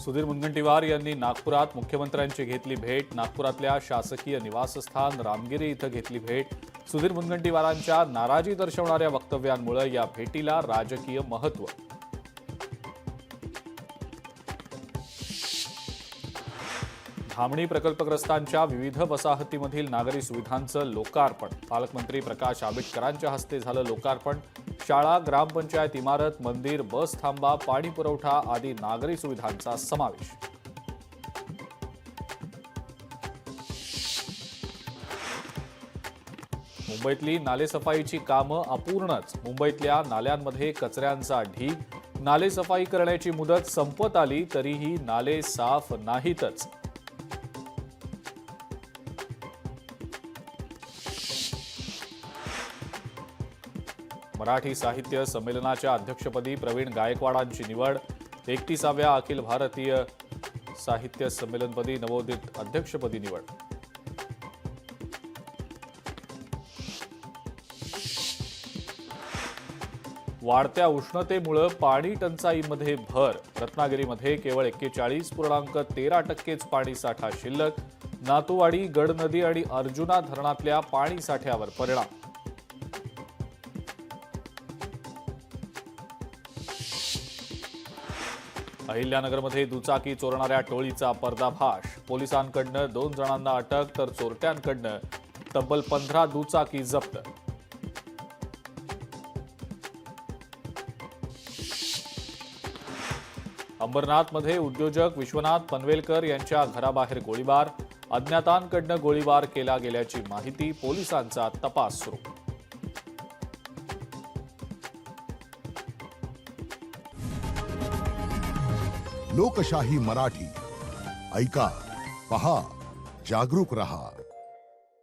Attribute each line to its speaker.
Speaker 1: सुधीर मुनगंटीवार यांनी नागपुरात मुख्यमंत्र्यांची घेतली भेट। नागपुरातल्या शासकीय निवासस्थान रामगिरी इथं घेतली भेट। सुधीर मुनगंटीवारांच्या नाराजी दर्शवणाऱ्या वक्तव्यांमुळे या भेटीला राजकीय महत्त्व। धामणी प्रकल्पग्रस्तांच्या विविध वसाहतीमधील नागरी सुविधांचं लोकार्पण। पालकमंत्री प्रकाश आंबेडकरांच्या हस्ते झालं लोकार्पण। शाळा, ग्रामपंचायत इमारत, मंदिर, बस थांबा, पाणी पुरवठा आदी नागरी सुविधांचा समावेश। मुंबईतली नालेसफाईची कामं अपूर्णच। मुंबईतल्या नाल्यांमध्ये कचऱ्यांचा ढीग। नालेसफाई करण्याची मुदत संपत आली तरीही नाले साफ नाहीतच। मराठी साहित्य संमेलनाच्या अध्यक्षपदी प्रवीण गायकवाडांची निवड। 31व्या अखिल भारतीय साहित्य संमेलनपदी नवोदित अध्यक्षपदी निवड। वाढत्या उष्णतेमुळे पाणी टंचाईमध्ये भर। रत्नागिरीमध्ये केवळ 41.13% पाणी साठा शिल्लक। नातूवाडी, गडनदी आणि अर्जुना धरणातल्या पाणी साठ्यावर परिणाम। अहिल्यानगरमध्ये दुचाकी चोरणाऱ्या टोळीचा पर्दाफाश। पोलिसांकडनं 2 जणांना अटक तर चोरट्यांकडनं तब्बल 15 दुचाकी जप्त। अंबरनाथमध्ये उद्योजक विश्वनाथ पनवेलकर यांच्या घराबाहेर गोळीबार। अज्ञातांकडनं गोळीबार केला गेल्याची माहिती। पोलिसांचा तपास सुरू।
Speaker 2: लोकशाही मराठी ऐका, पहा, जागरूक रहा।